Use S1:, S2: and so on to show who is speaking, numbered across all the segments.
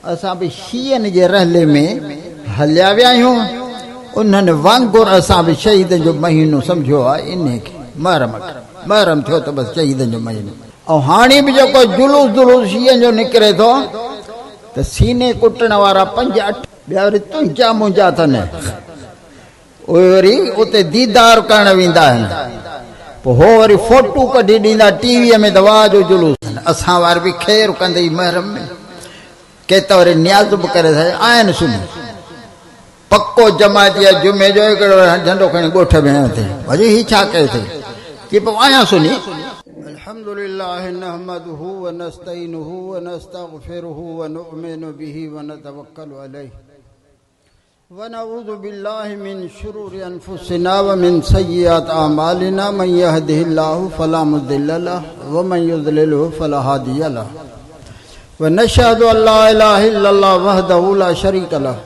S1: असां भी शीयन जे रहले में हलिया विया आहियूं। उन्हनि वांगुर असां भी शहीद जो महीनो समझो आहे इन खे महरम थियो त बस शहीदन जो महीनो। ऐं हाणे बि जेको जुलूस शीयन जो निकिरे थो त सीने कुटण वारा 5-8 ॿिया वरी तुंहिंजा मुंहिंजा अथनि, उहे वरी उते दीदार करण वेंदा आहिनि, पोइ हो वरी फोटू कढी ॾींदा टीवीअ में, दवा जो जुलूस। असां वार बि ख़ैरु कंदई महरम में, के त वरी न्याज़ बि करे आहिनि सुनी पक्को जमाती आहे। जुमे जो हिकिड़ो झंडो खणी ॻोठ में थिए, वरी ही छा कयो थिए की पोइ आहियां सुनी। अल्हम्दुलिल्लाह नहमदुहु व नस्तईनुहु व नस्तगफिरुहु व नुअमिनु बिही व नतवक्कलु अलैहि व नऊज़ु बिल्लाहि मिन शुरूरि अनफुसिना व मिन सय्यिआति अमालिना मन यहदिहिल्लाहु फला मुदिल्ल लहु व मन युद्लिलहु फला हादिय लहु व नशहदु अल्ला इलाहा इल्लल्लाह वहदहु ला शरीक लहु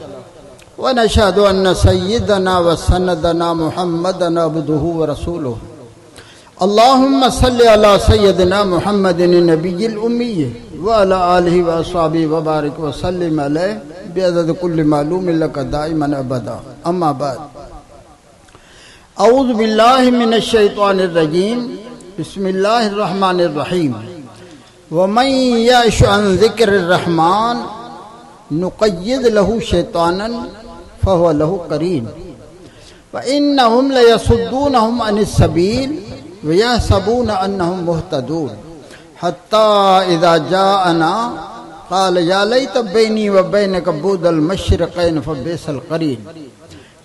S1: व नशहदु अन्न सय्यिदना व सनदना मुहम्मदन अब्दुहु व रसूलुहु। अल्लाहुम्मा सल्लि अला सय्यदिना मुहम्मदिन नबिय्यिल उम्मी व अला आलिहि व अस्हाबिहि व बारिक व सल्लिम अलैहि बिअदद कुल्लि मालूमिन लक दाइमन अबदा। अम्मा बाद, अऊज़ु बिल्लाहि मिनश शैतानिर रजीम, बिस्मिल्लाहिर रहमानिर रहीम। व मन यअश अन ज़िक्रिर रहमान नुक़य्यिद लहु शैतानन फहुव लहु क़रीन व इन्नहुम लयसुद्दूनहुम अनिस सबील व यहसबून अन्नहुम मुहतदून हत्ता इज़ा जाअना क़ाल या लैत बैनी व बैनक बुअदल मशरिक़ैन फबिअसल क़रीन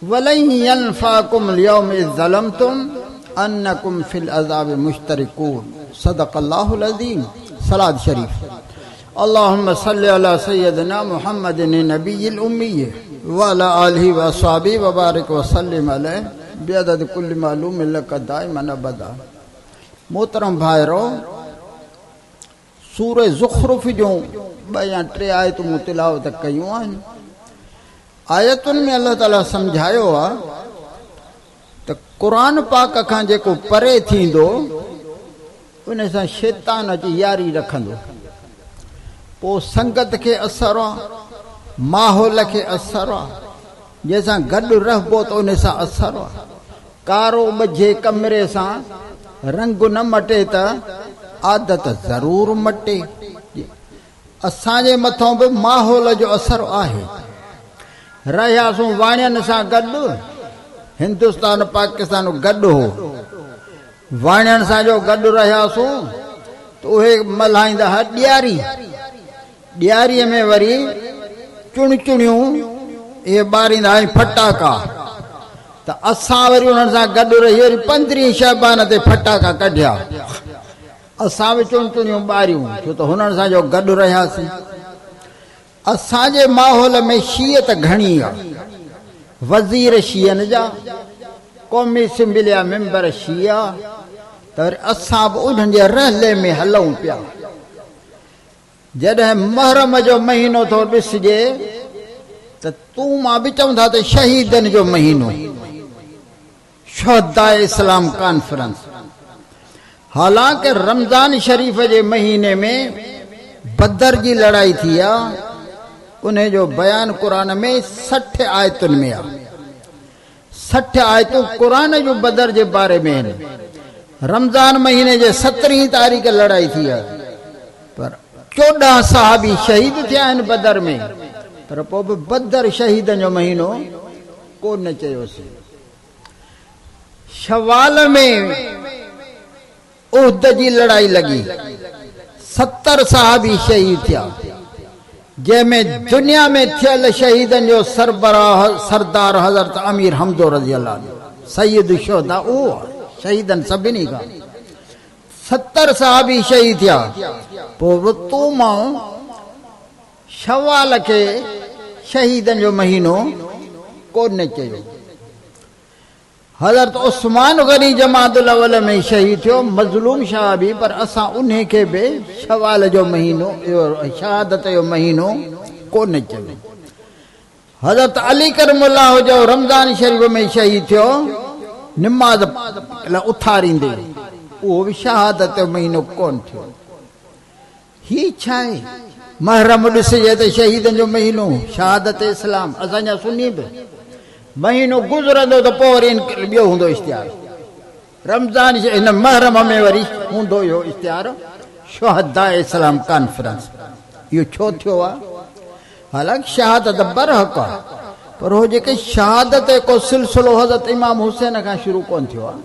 S1: वलन यनफ़अकुम अल-यौम इज़ ज़लमतुम अन्नकुम फिल अज़ाबि मुश्तरिकून। सदक़ल्लाहुल अज़ीम। सलात शरीफ। अल्लाहुम्मा सल्लि अला सय्यदिना मुहम्मदिन नबिय्यिल उम्मी व अला आलिहि व अस्हाबिहि व बारिक व सल्लिम अलैहि बिअदद कुल्लि मालूमिन लक दाइमन अबदा। मोहतरम भाइरो, सूरह ज़ुख़्रुफ़ जो 2 या 3 आयतूं तिलावत कयूं आहिनि। आयतुनि में अल्लाह ताला सम्झायो आहे त क़ुरान पाक खां जेको परे थींदो उन सां शैतान अची यारी रखंदो, पोइ संगत खे असर आहे, माहौल खे असर आहे, जंहिंसां गॾु रहिबो त उन सां असर आहे। कारो ॿझे कमरे सां रंग न मटे त आदत ज़रूर मटे। असांजे मथां बि माहौल जो असर आहे। रहियासीं वाणियुनि सां गॾु, हिंदुस्तान पाकिस्तान गॾु हो, वाणियुनि सां जो गॾु रहियासीं त उहे मल्हाईंदा हुआ ॾियारी। ॾियारीअ में वरी चुणियूं इहे ॿारींदा हुआ फटाका, त असां वरी उन्हनि सां गॾु रही वरी 15 शहबान ते फटाका कढिया। असां बि चुणियूं ॿारियूं, छो त हुननि सां जो गॾु रहियासीं। असांजे माहौल में शीयत घणी आहे। वज़ीर शीयन जा, क़ौमी असेंबली मेंबर शिया, त वरी असां बि उन्हनि जे रहले में हलूं पिया। जॾहिं महरम जो महीनो थो ॾिसिजे त तूं मां बि चऊं था त शहीदनि जो महीनो, शुहदा इस्लाम कॉन्फ्रेंस। हालांकि रमज़ान शरीफ़ जे महीने में बदर जी लड़ाई थी आहे, उन जो बयान क़ुरान में 60 आयतुनि में आहे। 60 आयतूं क़ुरान जो बदर जे बारे में आहिनि। रमज़ान महीने जे 17 तारीख़ लड़ाई थी आहे, पर 14 सहाबी शहीद थिया आहिनि बदर में, पर पोइ बि बदर शहीदनि जो महीनो कोन चयोसीं। शवाल में उहद जी लड़ाई लगी, 70 सहाबी शहीद थिया, जंहिंमें दुनिया में थियल शहीदनि जो सरदार हज़रत अमीर हमदो रज़ी अल्लाह सैयद शुहदा, उहो शहीदनि सभिनी खां। 70 सहाबी शहीद थिया। पोइ तूं मां शवाल खे शहीदनि जो महीनो कोन चयो। हज़रत उस्मान गनी जमातुल अवल में शहीद थियो, मज़लूम शहाबी, पर असां उन खे बि शवाल जो महीनो, शहादत जो महीनो कोन चयो। हज़रत अली करमुल्लाह जो रमज़ान शरीफ़ में शहीद थियो, निमाज़ उथारींदे, उहो बि शहादत जो महीनो कोन थियो। ही छा आहे? महरम ॾिसिजे त शहीदनि जो महीनो शहादत इस्लाम असांजा सुन्नी बि महीनो गुज़रंदो त पोइ वरी ॿियो हूंदो इश्तिहार रमज़ान हिन महरम में वरी हूंदो इहो इश्तिहार शुहदा इस्लाम कॉन्फ्रेंस इहो छो थियो आहे हालांकि शहादत बरहक़ आहे पर हो जेके शहादत को सिलसिलो हज़रत इमाम हुसैन खां शुरू कोन थियो आहे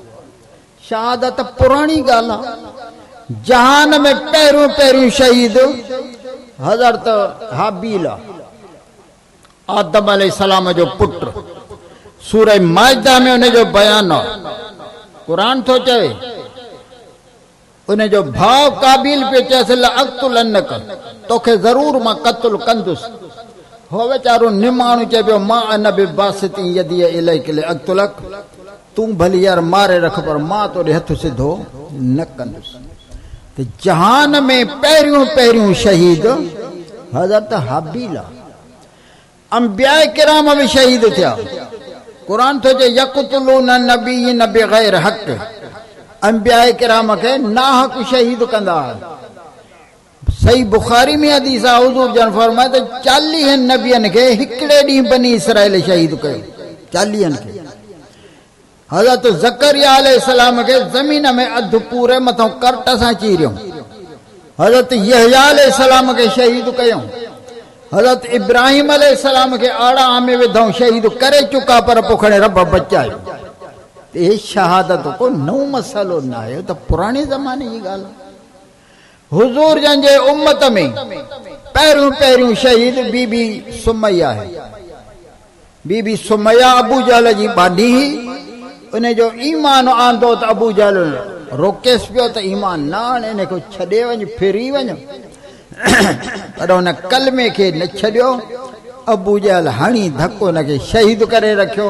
S1: शहादत पुराणी ॻाल्हि आहे जहान में पहिरियों पहिरियों शहीद हज़रत हाबील आदम अलैहिस्सलाम जो पुत्र सूरह माइदा में उन जो बयान आहे क़ुरान थो चवे उन जो भाउ काबिल पे चयसि लअक़्तुलन्नक तोखे ज़रूर मां क़त्ल कंदुसि हो वीचारो निमाणो चए पियो मां अन बिबासिती यदी इलैक लिअक़्तुलक तूं भली यार मारे रख पर मां तोड़े हथ सिधो न कंदुसि त जहान में पहिरियों पहिरियों शहीद हज़रत हाबील अंबिया किराम भी शहीद थिया क़ुरान थो चए यक़्तुलून नबीय्यिन बिग़ैर हक़ अंबिया किराम के नाहक शहीद कंदा सही बुखारी में हदीस आहे हुज़ूर जन फरमाए त 40 नबियन के हिकड़े ॾींहुं बनी इसराइल शहीद कयो 40 के हज़रत ज़करिया अलैहिस्सलाम के ज़मीन में अधु पूरे मथों करट सां चीरियो हज़रत यहया अलैहिस्सलाम के शहीद कयो हज़रत इब्राहिम अलैहिस्सलाम के आड़ा में विधऊं शहीद करे चुका पर पोखणे रब बचायो ये शहादत को नओं मसलो न आहे त पुराणे ज़माने जी ॻाल्हि हुज़ूर जन जे उम्मत में पहिरियों पहिरियों शहीद बीबी सुमैया है बीबी सुमैया अबू जहल जी बाडी उन जो ईमान आंदो त अबू जहल रोकेसि पियो त ईमान न आणे इन को छॾे वञ फिरी वञ पर हुन कलमे खे न छॾियो अबू जहल हणी धको हुनखे शहीद करे रखियो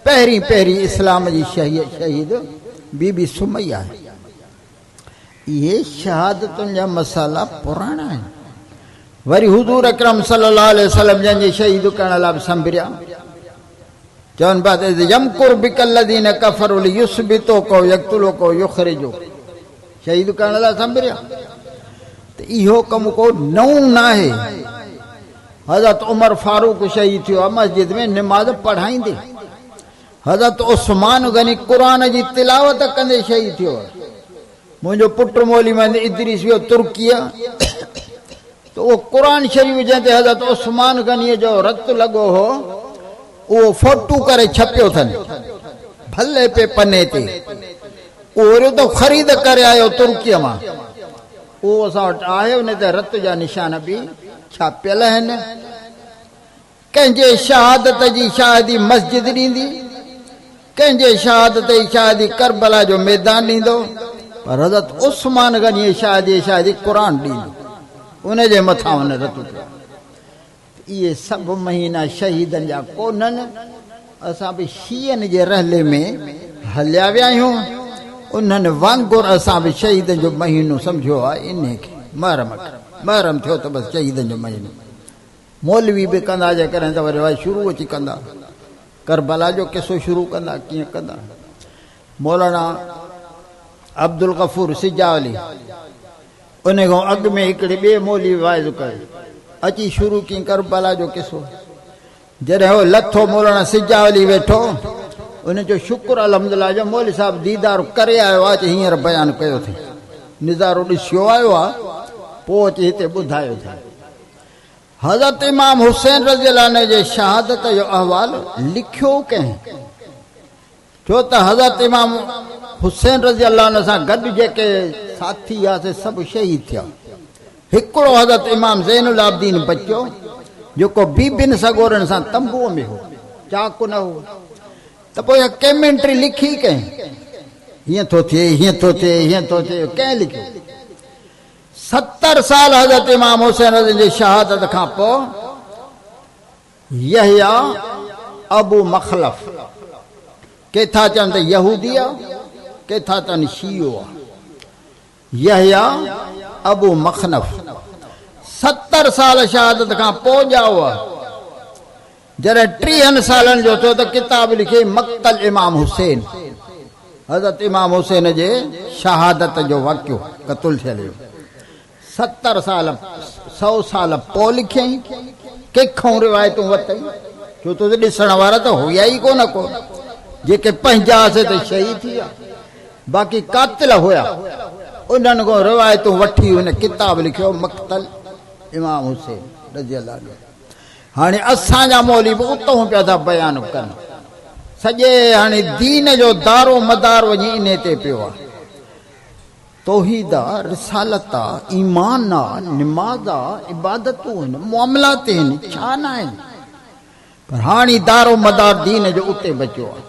S1: पहिरीं पहिरीं इस्लाम जी शहीद बीबी सुमैया है ये शहादतुनि जा मसाला पुराणा आहिनि वरी हुज़ूर अकरम सल्लल्लाहु अलैहि वसल्लम जन जे शहीद करण लाइ संभरिया चवनि पिया त यमकुर बिकल्लज़ीन कफ़रू लियुस्बितुको यक़्तुलुको युख़रिजो शहीद करण लाइ संभरिया त इहो कमु को नओं न आहे हज़रत उमर फारूक शहीद थियो आहे मस्जिद में निमाज़ पढ़ाईंदे हज़रत उस्मान गनी क़ुरान जी तिलावत कंदे शहीद थियो आहे मुंहिंजो पुटु मौली महमद इदरीस वियो तुर्कीअ त उहो क़ुरान शरीफ़ जंहिं ते हज़रत उस्मान गनीअ जो रत लॻो हो उहो फोटू करे छपियो अथनि भले पे पने ते उहो वरी त ख़रीद करे आयो तुर्कीअ मां उहो असां वटि आहे उन ते रत जा निशान बि छापियल आहिनि कंहिंजे शहादत जी शादी मस्जिद ॾींदी कंहिंजे शहादत जी शादी करबला जो मैदान ॾींदो पर हज़रत उस्मान गनी शादी क़ुरान ॾींदो उन जे मथां उन रत पियो इहे सभु महीना शहीदनि जा कोन्हनि असां बि शीयनि जे रहले में हलिया विया आहियूं उन्हनि वांगुरु असां बि शहीदनि जो महीनो सम्झो आहे इन खे महरम थियो त बसि शहीदनि जो महीनो मौलवी बि कंदा जेकॾहिं त वरी शुरू अची कंदा करबला जो किसो शुरू कंदा कीअं कंदा मौलाना अब्दुल गफूर सिजावली उन खां अॻु में हिकिड़े ॿिए मौलवी वाइज़ कयो अची शुरू कई करबला जो किसो जॾहिं हो लथो मौलाना सिजावली वेठो उन जो शुक्र अल्हम्दुलिल्लाह जो मौलवी साहब दीदार करे आयो आहे हींअर बयानु कयो अथई निज़ारो ॾिसियो आयो आहे पोइ अची हिते ॿुधायो अथई हज़रत इमाम हुसैन रज़ी अल्लाह अन्हु जे शहादत जो अहवाल लिखियो कंहिं छो त हज़रत इमाम हुसैन रज़ी अल्लाह अन्हु सां गॾु जेके साथी हुआसीं सभु शहीद थिया हिकिड़ो हज़रत इमाम ज़ैनुल आबिदीन बचियो जेको बीबियुनि सगोरनि सां तंबूअ में हो चाकू न हो त पोइ कमेंट्री लिखी कंहिं हीअं थो थिए हीअं थो थिए हीअं थो थिए कंहिं लिखियो 70 साल हज़रत इमाम हुसैन रज़ी जी शहादत खां पोइ यहया अबू मखलफ के था चवनि त यहूदी आहे के था चवनि शियो आहे यहया अबू मखनफ 70 साल शहादत खां पोइ ॼाओ आहे जॾहिं 30 सालनि जो थियो त किताब लिखी मक़तल इमाम हुसैन हज़रत इमाम हुसैन जे शहादत जो वाक़ियो क़तल थियल 70 100 साल पोइ लिखियई कंहिंखां रिवायतूं वरितई छो त ॾिसण वारा त हुया ई कोन को जेके पंहिंजा हुआसीं त शहीद थी विया बाक़ी कातिल हुया उन्हनि खां रिवायतूं वठी हुन किताब लिखियो मक़तल इमाम हुसैन रज़ी अल्लाह अन्हु। हाणे असांजा मौलवी बि उतां पिया था बयान कनि सॼे हाणे दीन जो दारो मदार वञी इन ते पियो आहे तौहीद आहे रिसालत आहे ईमान आहे निमाज़ आहे इबादतूं आहिनि मुआमलात आहिनि छा न आहिनि पर हाणे दारो मदार दीन जो उते बचियो आहे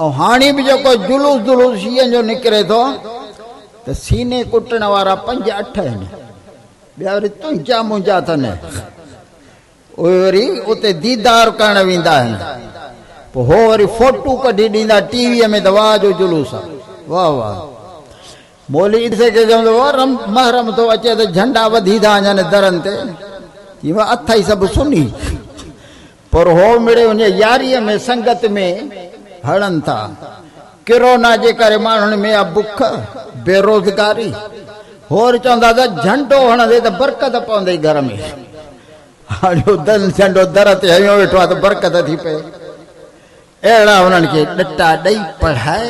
S1: ऐं हाणे बि जेको जुलूस शींहं जो निकिरे थो त सीने कुटण वारा 5-8 आहिनि ॿिया वरी तुंहिंजा मुंहिंजा अथनि उहे वरी उते दीदार करण वेंदा आहिनि पोइ हो वरी फोटू कढी ॾींदा टीवीअ में त वाह जो जुलूस आहे वाह वाह मौलवी ॾिसे खे चवंदो महरम थो अचे त झंडा वधी था वञनि दरनि ते अथई सभु सुनी पर हो मिड़े उन यारीअ में संगत में हड़नि था किरोना जे करे माण्हुनि में आहे बुख बेरोज़गारी होर चवंदा त झंडो हणंदे त बरकत पवंदई घर में हाणे झंडो दर ते हयो वेठो आहे त बरकत थी पए अहिड़ा हुननि खे ॾटा ॾेई पढ़ाए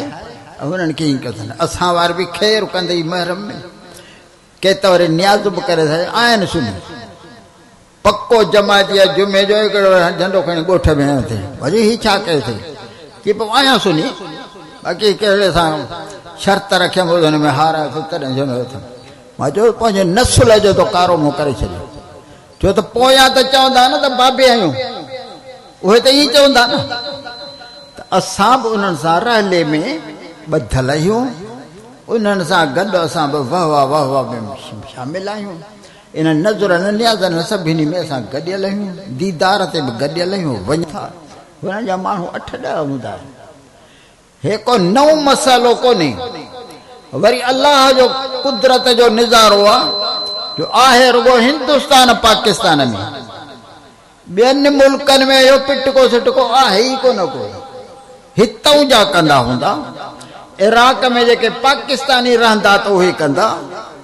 S1: हुननि खे ईअं कनि असां वार बि ख़ैर कंदई महरम में के त वरी न्याज़ बि करे आहिनि सुनी पको जमाती आहे जुमे जो हिकिड़ो झंडो खणी ॻोठ में आयो थिए वरी ही छा कयो थिए की पोइ आहियां सुनी बाक़ी कहिड़े सां शर्त रखियमि हुन में हारायो तॾहिं झंडो थिए मां चयो पंहिंजे नसुल जो त कारो मूं करे छॾियो छो त पोयां त चवंदा न त बाबे आहियूं उहे त ईअं चवंदा न त असां बि उन्हनि सां रहले में ॿधियल आहियूं उन्हनि सां गॾु असां बि वाह वाह वाह वाह में शामिल आहियूं इन नज़रनि न्याज़नि सभिनी में असां गॾियल आहियूं दीदार ते बि गॾियल आहियूं वञ था हुननि जा माण्हू 8-10 हूंदा हे को नओं मसालो कोन्हे वरी अल्लाह जो कुदरत जो निज़ारो आहे जो आहे रुगो हिंदुस्तान पाकिस्तान में ॿियनि मुल्कनि में इहो पिटको सिटको आहे ई कोन को हितां जा कंदा हूंदा इराक में जेके पाकिस्तानी रहंदा त उहे कंदा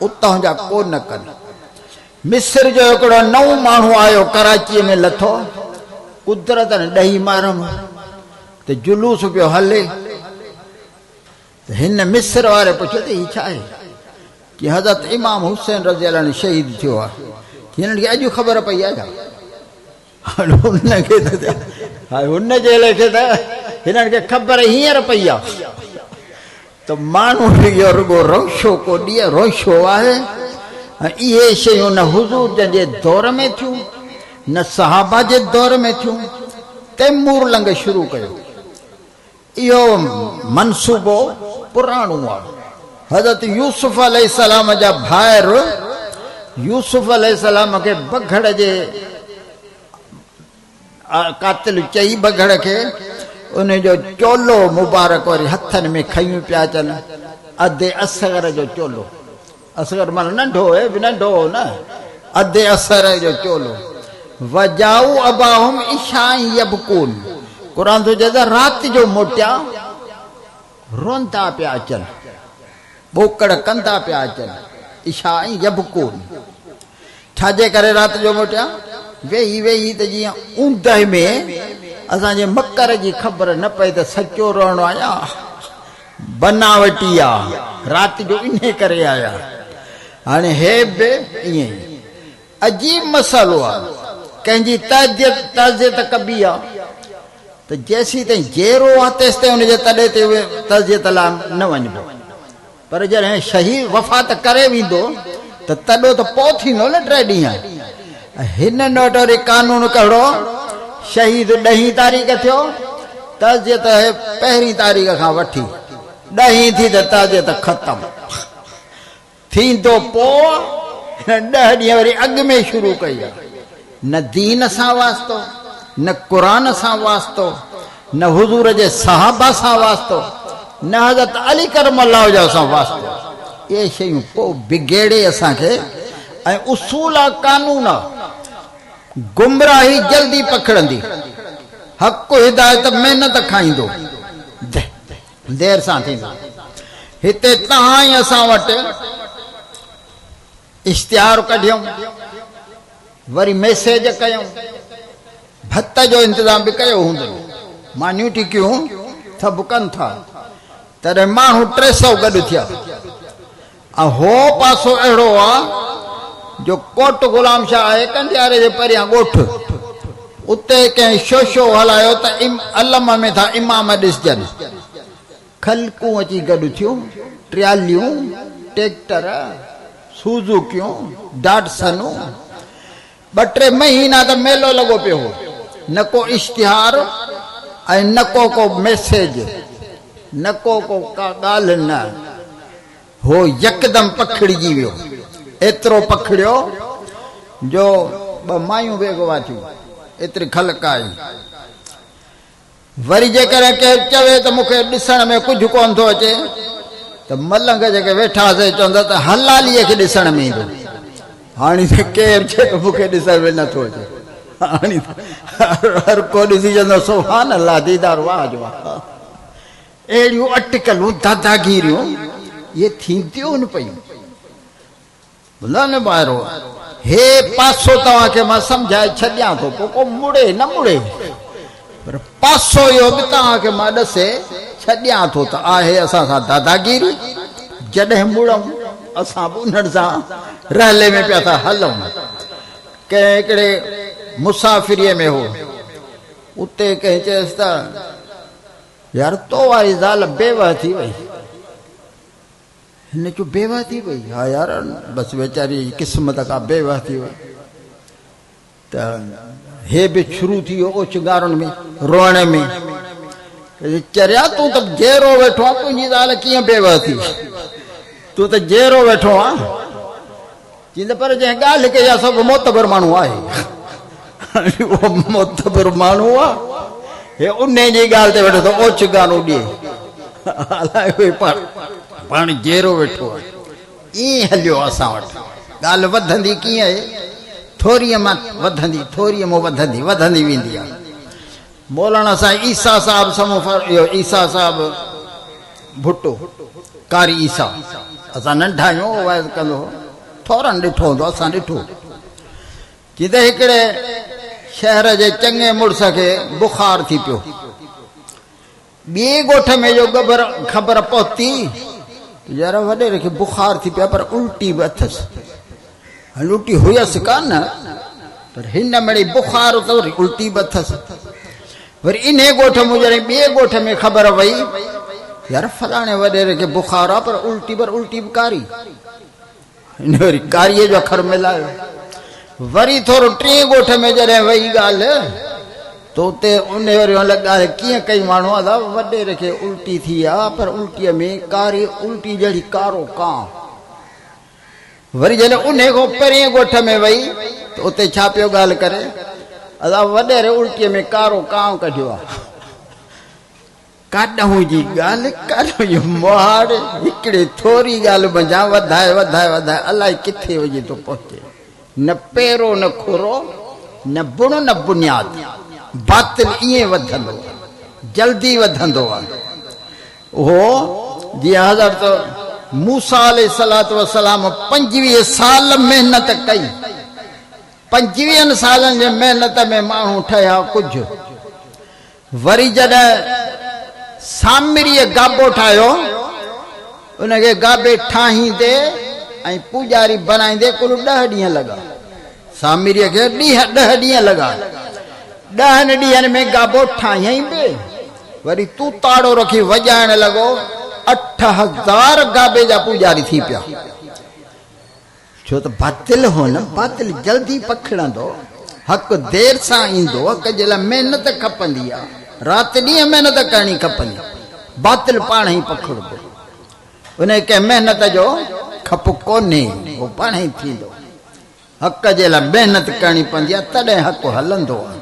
S1: उतां जा कोन कनि मिस्र जो हिकिड़ो नओं माण्हू आयो कराचीअ में लथो कुदरत ॾही मारम त जुलूस पियो हले त हिन मिस्र वारे पुछियो त हीउ छा आहे कि हज़रत इमाम हुसैन रज़ी अल्लाह अन्हु शहीद थियो आहे हिननि खे अॼु ख़बर पई आहे हुनजे लेखे त हिननि खे ख़बर हींअर पई आहे त माण्हू इहो रुगो रोशो को ॾींहुं रोशो आहे इहे शयूं न हुज़ूर जे दौर में थियूं न सहाबा जे दौर में थियूं तैमूर लंघ शुरू कयो इहो मनसूबो पुराणो आहे हज़रत यूसुफ अलैहिस्सलाम जा भाइर यूसुफ अलैहिस्सलाम खे बघड़ जे कातिल चई बघड़ खे उन जो चोलो मुबारक वरी हथनि में खयूं पिया अचनि अधे असगर जो चोलो असगर माना नंढो है बि नंढो न अधे असर जो चोलो वजाऊ अबाहुम इशाई यबकून क़ुरान थो चए त राति जो मोटिया रोंदा पिया अचनि ॿोकड़ कंदा पिया अचनि इशाई यबकून छाजे करे राति जो मोटिया वेही वेही त जीअं ऊंदह में असांजे मकर जी ख़बर न पए त सचो रहणो आया बनावटी आहे राति जो इन करे आया हाणे हे बि ईअं अजीब मसालो आहे कंहिंजी तज़ियत कबी आहे त जेसीं ताईं जहिड़ो आहे तेसि ताईं हुनजे तॾे ते उहे तज़ियत लाइ न वञिबो पर जॾहिं शहीद वफ़ात करे वेंदो त तॾो त पोइ थींदो न 3 ॾींहं हिन वटि वरी कानून कहिड़ो शहीद 10 तारीख़ थियो तज़ियत 1 तारीख़ खां वठी 10 थी त तज़ियत ख़तम थींदो पोइ 10 ॾींहं वरी अॻु में शुरू कई आहे न दीन सां वास्तो न क़ुरान सां वास्तो न हुज़ूर जे सहाबा सां वास्तो न हज़रत अली करमल्लाह जो सां वास्तो इहे शयूं पोइ बिगेड़े असांखे ऐं उसूल आहे कानून आहे गुमराही जल्दी पकड़ंदी हक़ हिदायत महिनत खाईंदो देर सां थींदो हिते तव्हां ई असां वटि इश्तिहार कढियऊं वरी मैसेज कयूं भत जो इंतजाम भी कयो हूंदो मानियूं टिकियूं सभु कनि था तॾहिं माण्हू 300 गॾु थिया हो पासो अहिड़ो आहे जो कोट गुलाम शाह आहे कंडियारे जे परियां ॻोठ उते कंहिं शोशो हलायो त अलम में था इमाम ॾिसजनि ख़लकूं अची गॾु थियूं ट्रालियूं ट्रैक्टर सुज़ुकियूं डाटसनूं 2-3 महीना त मेलो लॻो पियो हो न को इश्तिहार ऐं न को मैसेज न को का ॻाल्हि न हो यकदम पखड़िजी वियो एतिरो पखड़ियो जो 2 मायूं बेगवा थियूं एतिरी ख़लक आई वरी जेकॾहिं केरु चवे त मूंखे ॾिसण में कुझु कोन थो अचे त मलंग जेके वेठासीं चवंदा त हलालीअ खे ॾिसण में ईंदो हाणे त केरु चए त मूंखे ॾिसण में नथो अचे हाणे हर को ॾिसी चवंदो सुभान अल्लाह दीदार वाह जो अहिड़ियूं अटकलूं दादागीरियूं ये थींदियूं न पयूं न ॿाहिरो हे पासो तव्हांखे मां सम्झाए छॾियां थो पोइ को मुड़े न मुड़े पर पासो इहो बि तव्हांखे मां ॾसे छॾियां थो त आहे असां सां दादागीरी जॾहिं मुड़ूं असां बि उन्हनि सां रहले में पिया था हलूं कंहिं हिकिड़े मुसाफ़िरीअ में हो उते कंहिं चयसि त यार तो वारी ज़ाल बेवह थी वई हिन चयो बेवह थी वई हा यार बसि वेचारी क़िस्मत का बेवह थी वई त हे बि शुरू थी वियो ओचगारुनि में रोअण में चरिया तूं त जहिड़ो वेठो आहे तुंहिंजी ज़ाल कीअं बेवह थी तूं त जहिड़ो वेठो आहे चईंदे पर जंहिं ॻाल्हि कई आहे सभु मोतबर माण्हू आहे उहो मोतबर माण्हू आहे हे उन जी ॻाल्हि ते वेठो त ओचगानो ॾिए अलाए पाण जहिड़ो वेठो आहे ईअं हलियो असां वटि ॻाल्हि वधंदी कीअं आहे थोरीअ मां वधंदी थोरीअ मां वधंदी वेंदी आहे मौलाना साईं ईसा साहिब समूफ़र इहो ईसा साहिब भुट्टो कारी ईसा असां नंढा आहियूं वाइज़ कंदो थोरनि ॾिठो हूंदो असां ॾिठो जिते हिकिड़े शहर जे चङे मुड़ुस खे बुखार थी पियो ॿिए ॻोठ में जो ख़बर पहुती यार वॾेरे खे बुखार थी पिया पर उल्टी बि अथसि उल्टी हुयसि कान पर हिन मिड़ई बुखार त वरी उल्टी बि अथसि वरी इन ॻोठ में जॾहिं ॿिए ॻोठ में ख़बर वई यार फलाणे वॾेरे खे बुखार आहे पर उल्टी बि कारी हिन वरी कारीअ जो अखर मिलायो वरी थोरो 3 ॻोठ में जॾहिं वई ॻाल्हि त उते उन वरी ॻाल्हि कीअं कई माण्हू आहे वॾेरे खे उल्टी थी आहे पर उल्टीअ में कारी उल्टी जहिड़ी कारो कां वरी जॾहिं उन खां पहिरीं ॻोठ में वई त उते छा पियो ॻाल्हि करे असां वॾेरे उल्टीअ में कारो कांव कढियो आहे काॾहूं जी ॻाल्हि काॾहूं जी मोहाड़ हिकिड़े थोरी ॻाल्हि बंजा वधाए अलाए किथे वञी थो पहुचे न पेरो न खुरो न बुण न बुनियाद बातिल ईअं वधंदो जल्दी वधंदो आहे उहो जीअं हज़रत मूसा अलैहिस्सलातु वस्सलाम 25 साल महिनत कई 25 सालनि जे महिनत में माण्हू ठहिया कुझु वरी जॾहिं सामिरीअ गाबो ठाहियो उनखे गाबे ठाहींदे ऐं पूजारी बनाईंदे कुल 10 ॾींहं लॻा सामिरीअ खे 10 ॾींहं लॻा 10 ॾींहंनि में गाबो ठाहियईं बि वरी तूं ताड़ो रखी वॼाइण लॻो 8000 गाबे जा पूजारी थी पिया छो त बातिल हो न बातिल जल्दी पखड़ंदो हक़ देर सां ईंदो हक़ जे लाइ महिनत खपंदी आहे राति ॾींहं महिनत करणी खपंदी बातिल पाण ई पखड़बो उन कंहिं महिनत जो खप कोन्हे उहो पाण ई थींदो हक़ जे लाइ महिनत करणी पवंदी आहे तॾहिं हक़ हलंदो आहे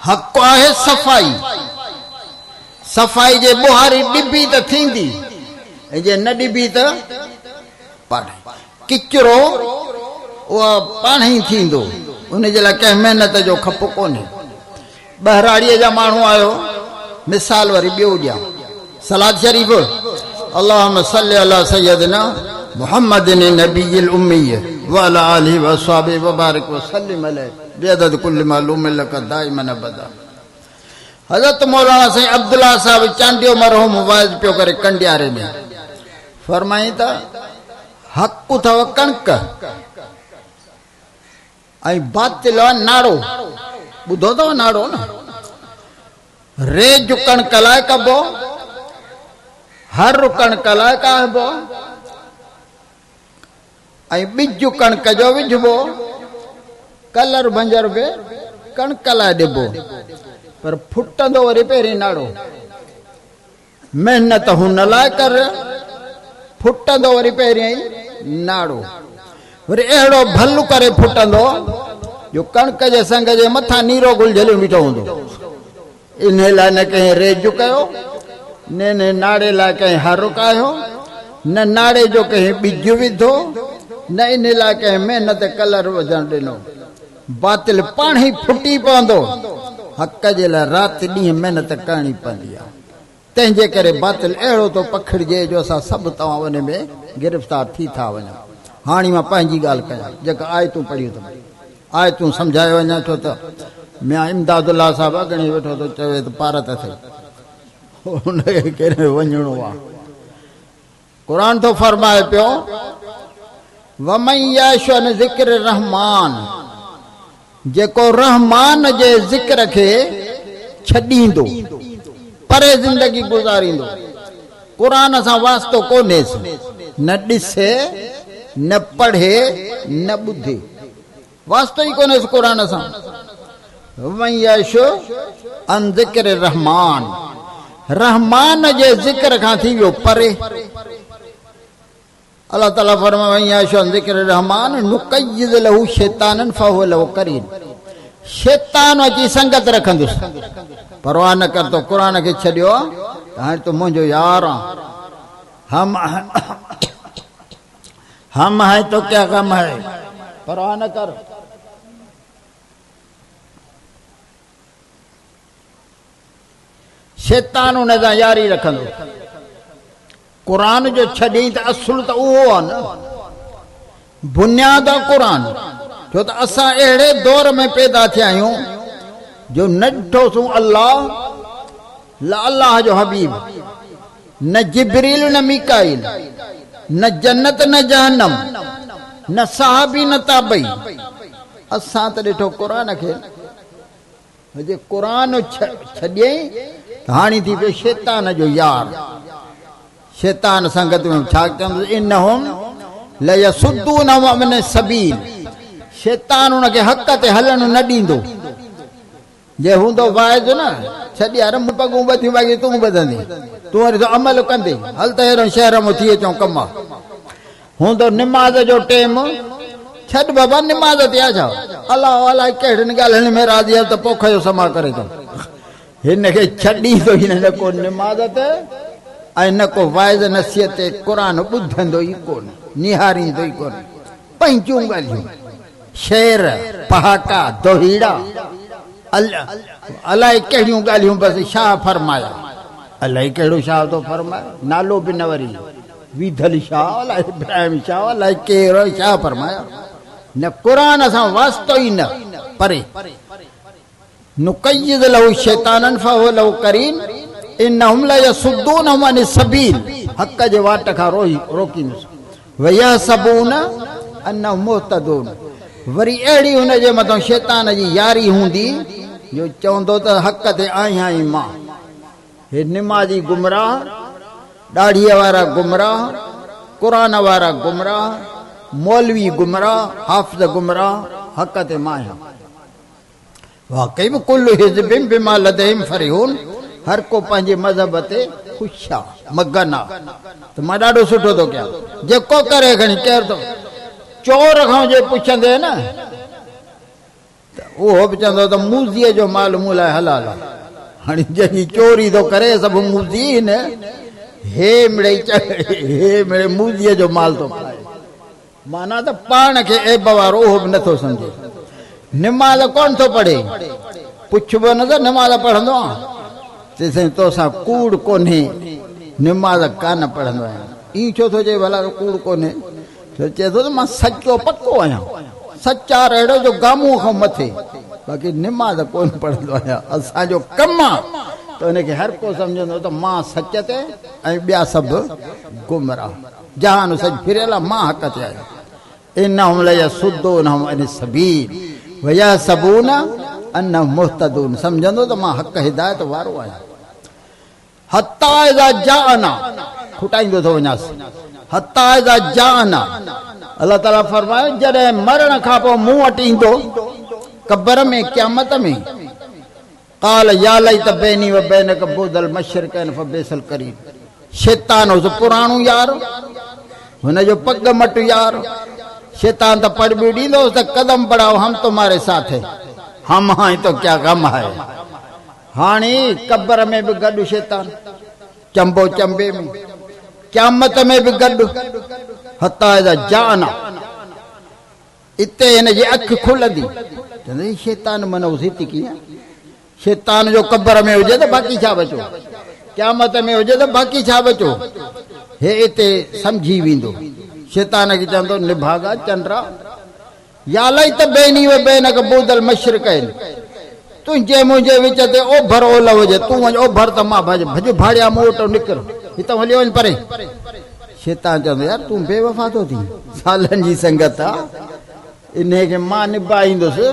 S1: हक़ आहे सफ़ाई जे ॿुहारी ॾिबी त थींदी ऐं जे न ॾिबी त पाण किचिरो उहा पाण ई थींदो उन जे लाइ कंहिं महिनत जो खप कोन्हे ॿहिराड़ीअ जा माण्हू आयो मिसाल वरी ॿियो ॾियां सलाद शरीफ़ अल्लाहुम्मा सल्ली अला सय्यदना मुहम्मदिन नबील उम्मी व अला आलिहि व अस्हाबिहि व बारिक व सल्लिम अलैहि बिअदद कुल्लि मालूम लक दाइमन अबदा। हज़रत मौलाना साईं अब्दुल्ला साहब चांडियो मरहूम वाइज पियो करे कंडियारे में फरमाई त हक़ अथव कणक ऐं बातिल नाड़ो, ॿुधो अथव नाड़ो न, रेज कणक लाइ कबो, हर कणक लाइ कहबो ऐं ॿिज कणक जो विझबो, कलर भंजर बि कणक लाइ ॾिबो, पर फुटंदो वरी पहिरीं नाड़ो। महिनत हुन लाइ कर, फुटंदो वरी पहिरीं नाड़ो, वरी अहिड़ो भलु करे फुटंदो जो कणक जे संग जे मथां नीरो गुलझलियो बीठो हूंदो। इन लाइ न कंहिं रेज कयो, न नाड़े लाइ कंहिं हर कयो, न नाड़े जो कंहिं ॿिज विधो, न इन लाइ कंहिं महिनत कलर विझण ॾिनो। बातिल पाण ई फुटी पवंदो, हक़ जे लाइ राति ॾींहुं महिनत करणी पवंदी आहे। तंहिंजे करे बातिल अहिड़ो तो पखिड़िजे जो असां सभु तव्हां उन में गिरफ़्तार थी था वञूं। हाणे मां पंहिंजी ॻाल्हि कयां, जेका आयतूं पढ़ियूं अथऊं, आयतूं सम्झाए वञा, छो त मियां इमदादुल्ला साहिबु अॻिणे वेठो थो चवे त पार त थिए, हुनखे केॾे वञिणो आहे। क़ुर थो फरमाए पियो वमन यअश अन ज़िक्र रहमान, जेको रहमान जे ज़िक्र खे छॾींदो, परे ज़िंदगी गुज़ारींदो। क़ुर सां वास्तो कोन्हेसि, न ॾिसे, न पढ़े, न ॿुधे, वास्तो ई कोन्हेसि क़ुर सां। वमन यअश अन ज़िक्र रहमान, रहमान जे ज़िक्र खां थी वियो परे। अल्लाह ताला फरमाए वमन यअश अन ज़िक्र रहमान नुक़य्यिज़ लहू शैतानन फहुव लहू करीन। शैतान अची संगत रखंदुसि, परवाह न कर, तो क़ुर खे छॾियो, हाणे तूं मुंहिंजो यार आहे, हम है तो क्या गम है, परवाह न कर। शैतान उन सां यारी रखंदो। क़ुर जो छॾी त असुल त उहो आहे न, बुनियाद आहे क़ुर। छो त असां अहिड़े दौर में पैदा थिया आहियूं जो न ॾिठोसूं अल्लाह, न अल्लाह जो हबीब, न जिब्रील, न मीकाईल, न जन्नत, न जहन्नम, न साहबी, न ताबई। असां त ॾिठो क़ुर खे। जे क़ुर छॾियईं त हाणे थी पियो शैतान जो यार। शैतान संगत में छा कंदो, इन्नहुम लयसुद्दूनहुम अन सबील, शैतान उनखे हक़ ते हलण न ॾींदो। जे हूंदो वाइज न, छॾी यार मूं पगूं ॿधियूं, बाक़ी तूं ॿधंदी, तूं वरी अमल कंदे, हल त अहिड़ो शहर में थी अचूं कम आहे। हूंदो निमाज़ जो टाइम, छॾ बाबा निमाज़ ते आ छा, अलाह अलाए कहिड़ियुनि ॻाल्हियुनि में राज़ी आहे त पोख जो समा करे थो। हिनखे छॾींदो ई न को निमाज़ ते, ऐं न को वाइज़ नसीहत ते क़ुर ॿुधंदो ई कोन, निहारींदो ई कोन। पंहिंजूं ॻाल्हियूं, शेर, पहाका, दोहीड़ा, अलाए कहिड़ियूं ॻाल्हियूं, बसि छा फरमाया, अलाए कहिड़ो शाह थो फरमाए, नालो बि न वरी विधल शाह, अलाए इब्राहिम शाह, अलाए कहिड़ो शाह फरमाया। न क़ुर सां वास्तो ई न, परे। नुक़य्यिज़ लहू शैतानन फहुव लहू करीन, इन्नहुम लयसुद्दूनहुम अन सबील, हक़ जे वाट खां रोकींदुसि। वयहसबून अन्नहुम मुहतदून, वरी अहिड़ी हुन जे मथां शैतान जी यारी हूंदी जो चवंदो त हक़ ते आहियां ई मां। हे निमाज़ी गुमराह, ॾाढ़ीअ वारा गुमराह, क़ुर वारा गुमराह, मौलवी गुमराह, हाफ़िज़ गुमराह, हक़ ते मां आहियां। वाकई में कुल्लु हिज़्बिन बिमा लदैहिम फरिहून, हर को पंहिंजे मज़हब ते ख़ुशि आहे, मगन आहे। त मां ॾाढो सुठो थो कयां, जेको करे खणी केरु थो। चोर खां जे पुछंदे न, त उहो बि चवंदो त मूज़ीअ जो माल मूं लाइ हलाल आहे। हाणे जंहिं चोरी थो करे सभु मूज़ी न, हे मिड़े मूज़ीअ जो माल थो खाए, माना त पाण खे ऐब वारो उहो बि नथो सम्झे। निमाज़ कोन थो पढ़े, पुछबो न त निमाज़ पढ़ंदो आहे, तेसिताईं तोसां कूड़ कोन्हे, निमाज़ कान पढ़ंदो आहियां। ई छो थो चए भला कूड़ कोन्हे चए थो त मां सचो पक्को आहियां सचार अहिड़ो जो गामूअ खां मथे बाक़ी निमाज़ कोन पढ़ंदो आहियां असांजो कमु आहे त हुनखे हर को सम्झंदो त मां सच ते ऐं ॿिया सभु गुमराह जहान सॼ फिरियल आहे मां हक़ ते आहियां इन्नहुम लयसुद्दूनहुम अन सबील वयहसबून अन्नहुम मुहतदून सम्झंदो त मां हक़ हिदायत वारो आहियां हत्ता इज़ा जाअना खुटाईंदो थो वञासि हत्ता इज़ा जाअना अल्लाह ताला फरमायो जॾहिं मरण खां पोइ मूं वटि ईंदो क़ब्र में क़यामत में क़ाल या लैत बैनी व बैनक बुअदल मशरिक़ैन फबिअसल क़रीन शैतान हुस पुराणो यार हुनजो पग मट यार शैतान त पड़बियूं ॾींदोसि त कदम बढ़ाओ हम तुम्हारे साथ है हम हाई तो क्या गम है हाणे क़ब्र में बि गॾु शैतान चंबो चंबे में क़यामत में बि गॾु हत्ता इज़ा जाअना इते हिनजी अखि खुलंदी चवंदी शैतान मन उज़ीती कीअं शैतान जो क़ब्र में हुजे त बाक़ी छा बचो क़यामत में हुजे त बाक़ी छा बचो हे इते सम्झी वेंदो शैतान खे चवंदो निभागा चंद्रा या लैत बैनी व बैनक बुअदल मशरिक़ैन तुंहिंजे मुंहिंजे विच ते ओभर ओलह हुजे तूं वञ ओभर त मां भॼ भाड़िया मूं वटि निकिर हितां हली वञ परे शैतान चवंदो यार तूं बेवफ़ा थो थी सालनि जी संगत आहे इन खे मां निभाईंदुसि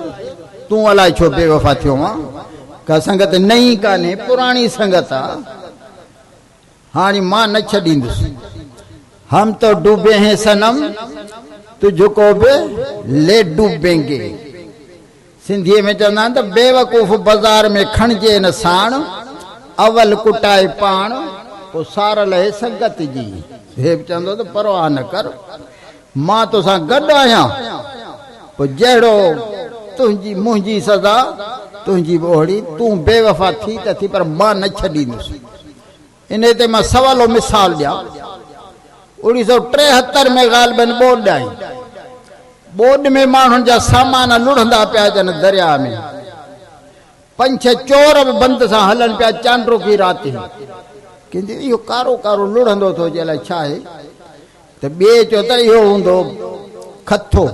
S1: तूं अलाए छो बेवफ़ा थियो आहे का संगत नई कान्हे पुराणी संगत आहे हाणे मां न छॾींदुसि हम तो डूबे हैं सनम तुझको बि ले डूबेंगे सिंधीअ में चवंदा आहिनि त बेवकूफ़ बाज़ार में खणिजे न साण अवल कुटाए पाण पोइ सारल हे संगत जी हे बि चवंदो त परवाह न कर मां तोसां गॾु आहियां पोइ जहिड़ो तुंहिंजी मुंहिंजी सज़ा तुंहिंजी ओड़ी तूं बेवफ़ा थी त थी पर मां न छॾींदुसि इन ते मां सवालो मिसाल ॾियां 1973 में ग़ालिबन ॿोॾ आई ॿोॾ में माण्हुनि जा सामान लुढ़ंदा पिया अचनि दरिया में 5-6 चोर बि बंद सां हलनि पिया चांड्रो की राति कंहिंजे इहो कारो कारो लुढ़ंदो थो अचे अलाए छा आहे त ॿिए चयो त इहो हूंदो खथो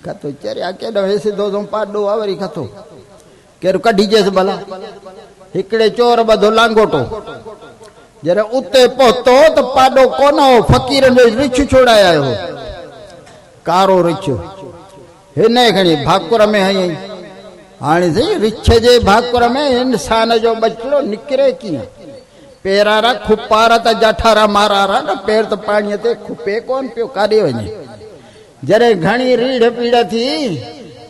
S1: खथो चरिया केॾो हे सिधो थो पाॾो आहे वरी खथो केरु कढीजेसि भला हिकिड़े चोर ॿधो लांगोटो जॾहिं उते पहुतो त पाॾो कोन हो फ़क़ीरनि जो रिछ छोड़ाए आयो हो कारो रिछ हिन खणी भाकुर में हई हाणे साईं रिछ जे भाकुर में इंसान जो बचिड़ो निकिरे कीअं पेरारा खुपारा त जाठारा मारारा न पेर त पाणीअ ते खुपे कोन पियो काॾे वञे जॾहिं घणी रीढ़ पीड़ थी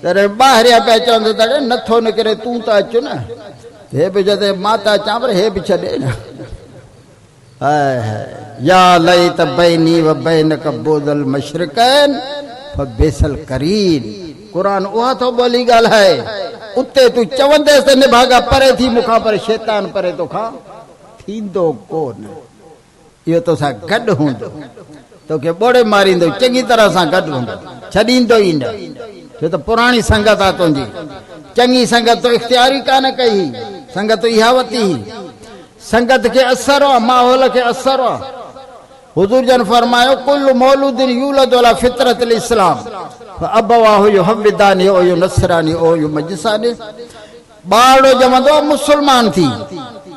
S1: तॾहिं ॿाहिरियां पिया चवंदो तॾहिं नथो निकिरे तूं त अचु न हे बि जॾहिं मां त अचां पर हे बि छॾे न या लैत बैनी व बैनक बुअदल मशरिक़ैन फबिअसल क़रीन क़ुरान उहा थो ॿोली ॻाल्हाए उते तूं चवंदेसि त निभागा परे थी मूंखां पर शैतान परे तोखां थींदो कोन इहो तोसां गॾु हूंदो तोखे ॿोड़े मारींदो चङी तरह सां गॾु हूंदो छॾींदो ई न छो त पुराणी संगत आहे तुंहिंजी चङी संगत तो इख़्तियारी कान कई संगत इहा वती संगत के असर आहे माहौल के असर आहे हुज़ूर जन फरमायो कुल मौलूदिन यूलद अला फितरतिल इस्लाम अबवाहु युहव्विदानी ओ युनसरानी ओ युमज्जिसानी ॿारड़ो ॼमंदो मुस्लमान थी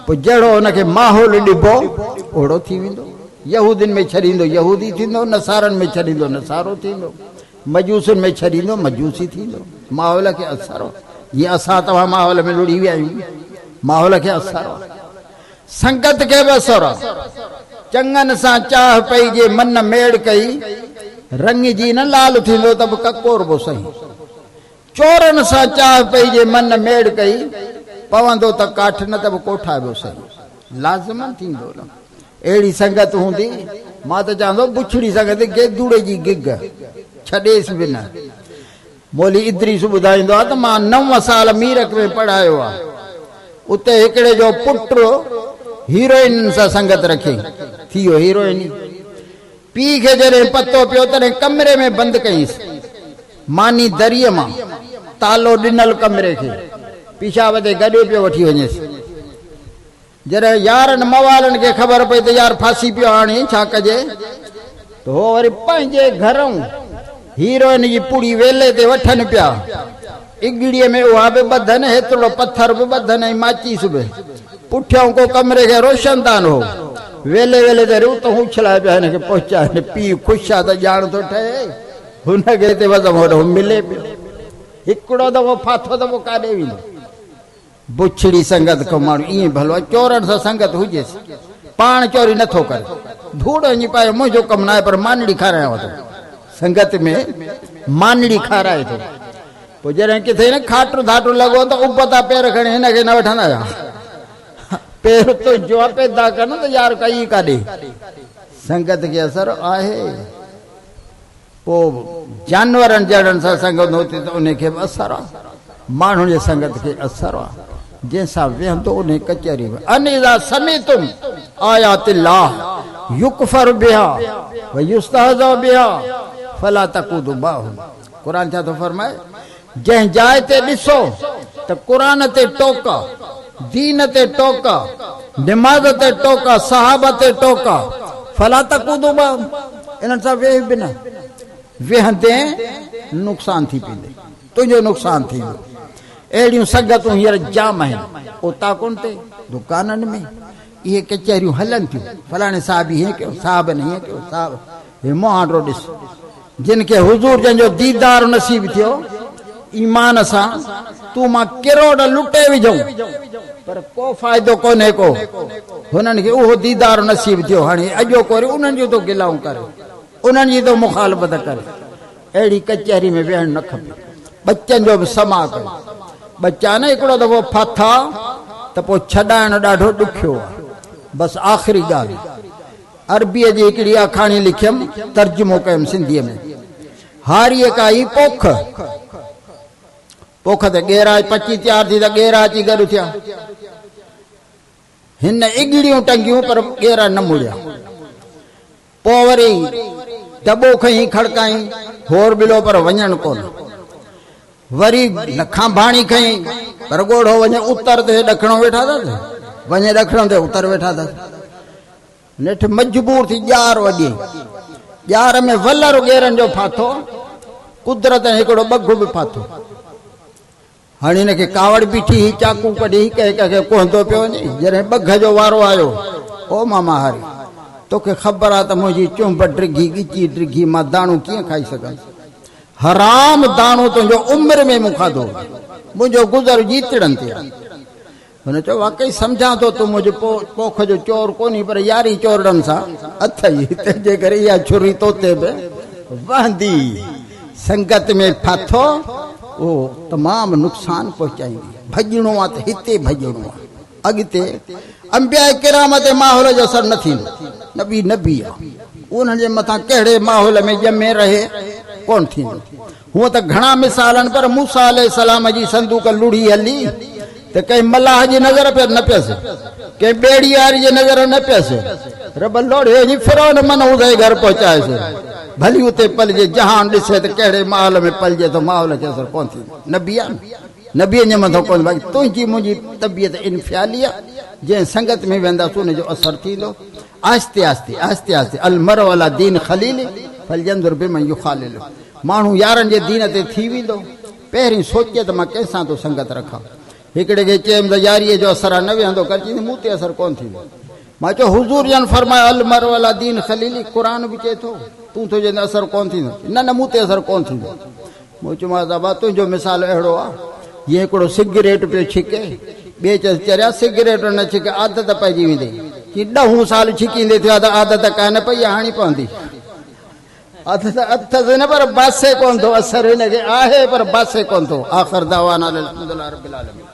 S1: पोइ जहिड़ो हुनखे माहौल ॾिबो ओड़ो थी वेंदो यहूदिन में छॾींदो यहूदी थींदो नसारनि में छॾींदो नसारो थींदो मजूसनि में छॾींदो मजूसी थींदो माहौल खे असर जीअं असां तव्हां माहौल में लुड़ी विया आहियूं माहौल खे असर संगत खे बि असर चङनि सां चाह पई जे मन मेड़ कई रंग जी न लाल थींदो त बि ककोर बि सही चोरनि सां चाह पई जे मन मेड़ कई पवंदो त काठ न त बि कोठा बि सही लाज़मन थींदो न अहिड़ी संगत हूंदी मां त चवंदो बुछड़ी संगत गेदूड़े जी गिग छॾेसि बि न मोली इदरीस ॿुधाईंदो आहे त मां 9 साल मीरक में पढ़ायो आहे उते हिकिड़े जो पुटु हीरोइन सां संगत रखे थी वियो हीरोइन पीउ खे जॾहिं पतो पियो तॾहिं कमरे में बंदि कईसि मानी दरीअ मां तालो ॾिनल कमरे खे पेशाब ते गॾियो पियो वठी वञेसि जॾहिं यारनि मवालनि खे ख़बर पई त यार फांसी पियो हाणे छा कजे, त हो वरी पंहिंजे घरों हीरोइन जी पूरी वेले ते वठनि पिया, इगड़ीअ में उहा बि ॿधनि, हेतिरो पथर बि ॿधनि ऐं माचीस बि, पुठियों को कमरे खे रोशनदान हो, वेले वेले ते रूत उछलाए पिया हिनखे पहुचाए, पीउ ख़ुशि आहे त ॼाण थो ठहे, हुनखे हिते वधम होॾो मिले पियो, हिकिड़ो दफ़ो फाथो त पोइ काॾे वेंदो। बुछड़ी संगत को माण्हू ईअं भलो आहे, चोरनि सां संगत हुजेसि, पाण चोरी नथो करे, धूड़ वञी पाए मुंहिंजो कमु न आहे, पर मानड़ी खारायांव थो, संगत में मानड़ी खाराए थो। पोइ जॾहिं किथे न खाटू धाटू लॻो त उबता पेर खणी हिनखे न वठंदा हुआ, पेर तुंहिंजो आहे पैदा कनि त यार कई काॾे, संगत खे असर आहे। पोइ जानवरनि जड़नि सां संगत होती त उनखे बि असर आहे, माण्हुनि जे संगत खे असर आहे, जंहिंसां वेहंदो उन कचहरी में अनिज़ा समीतुम आयातिल्लाह युकफर बिहा व युस्तहज़ा बिहा फला तक़ूदु माहुम। क़ुर छा थो फरमाए, जंहिं जाइ ते ॾिसो त क़ुर ते टोका, दीन ते टोका, निमाज़ ते टोका, सहाबा ते टोका, फला तक़ूदु माहुम, इन्हनि सां वेह बि न, वेहंदे नुक़सान थी पवंदे, तुंहिंजो नुक़सान थींदो। अहिड़ियूं संगतूं हींअर जाम आहिनि, उतां कोन ते दुकाननि में इहे कचहरियूं हलनि थियूं, फलाणे साहिब हीअं कयो, साहिब न हीअं कयो, साहिब हे मुहांडो ॾिस, जिन खे हुज़ूर जंहिंजो दीदार नसीब थियो ईमान सां, तूं मां किरोड़ लुटे विझूं पर को फ़ाइदो कोन्हे को, हुननि खे उहो दीदार नसीब थियो, हाणे अॼो कोरी उन्हनि जूं तो गिलाऊं करे, उन्हनि जी तो मुखालफ़त करे, अहिड़ी कचहरी में वेहणु न खपे। बच्चनि जो बि समा कयो, बच्चा न हिकिड़ो दफ़ो फाथा त पोइ छॾाइणु ॾाढो ॾुखियो आहे। बसि आख़िरी ॻाल्हि, अरबीअ जी हिकिड़ी आखाणी लिखियमि, तर्जुमो कयुमि सिंधीअ में, हारीअ काई पोख, पोख ते ॻेरा पची तयारु थी त ॻेरा अची गॾु थिया, हिन इगड़ियूं टंगियूं पर ॻेरा न मुड़िया, पोइ वरी दॿो खईं खड़काई, होर बिलो पर वञणु कोन, वरी लखां भाणी खईं पर ॻोढ़ो वञे उतर ते ॾखणो वेठा अथसि, वञे ॾखणो ते उतर वेठा अथसि, नेठि मजबूर थी ॼार वॼी, ॼार में वलर ॻेरनि जो फाथो, कुदरत हिकिड़ो बघ बि फाथो, हाणे हिनखे कावड़ बीठी, चाकू कढी हिक हिक खे कोहंदो पियो वञे, जॾहिं बघ जो वारो आयो, ओ मामा हारी तोखे ख़बर आहे त मुंहिंजी चुंब ड्रिघी ॻिची ड्रिघी, मां दाणू कीअं खाई सघां, हराम दाणो तुंहिंजो उमिरि में मूं खाधो, मुंहिंजो गुज़र जीतड़नि ते आहे। हुन चयो वाकई सम्झां थो तूं मुंहिंजो पोख जो चोर कोन्ही, पर यारी चोरनि सां अथई, तंहिंजे करे इहा छुरी तोते बि वहंदी। संगत में फाथो उहो तमामु नुक़सान पहुचाईंदी, भॼणो आहे त हिते भॼणो आहे, अॻिते अंबिया किराम ते माहौल जो असरु न थींदो, नबी नबी आहे, उन्हनि जे मथां कहिड़े माहौल में ॼमे रहे कोन थींदो। हूअं त घणा मिसाल आहिनि, पर मूसा अलैहिस्सलाम जी संदूक लुड़ी हली त कंहिं मलाह जी नज़र न पियसि, कंहिं ॿेड़ी वारी जी नज़र न पियसि, रब लोड़ियो जी फिरौन मन उदे घर पहुचाएसि, भली उते पलिजे, जहान ॾिसे त कहिड़े माहौल में पलिजे थो, माहौल खे असरु कोन थींदो। नबी आहे, नबीअ जे मथां कोन, भाई तुंहिंजी मुंहिंजी तबियत इनफ़ियाली आहे, जंहिं संगत में वेंदासीं उनजो असरु थींदो। आहिस्ते आहिस्ते आहिस्ते आहिस्ते अलमर वाला दीन ख़लील फलजंदुर बिमन युखालिल, माण्हू यारनि जे दीन ते थी वेंदो, पहिरीं सोचे त मां कंहिंसां थो संगत रखां। हिकिड़े खे चयुमि त यारीअ जो असरु आहे, न वेहंदो कर, चईंदी मूं ते असरु कोन थींदो। मां चयो हुज़ूर जन फरमायो अलमर वाला दीन ख़लीली, क़ुर बि चए थो, तूं तुंहिंजे असरु कोन थींदो, न न मूं ते असरु कोन थींदो। मूं चयोमांसि बाबा तुंहिंजो मिसाल अहिड़ो आहे, जीअं हिकिड़ो सिगरेट पियो छिके, ॿिए चयसि चरिया सिगरेट न छिके, आदत पइजी वेंदी, की 10 साल छिकींदे थियो आहे त आदत कान पई आहे, हाणे पवंदी आदत अथसि न, पर बासे कोन थो, असरु हिनखे आहे पर बासे कोन थो। आख़िर दावाना अल्हम्दुलिल्लाह रब्बिल आलमीन।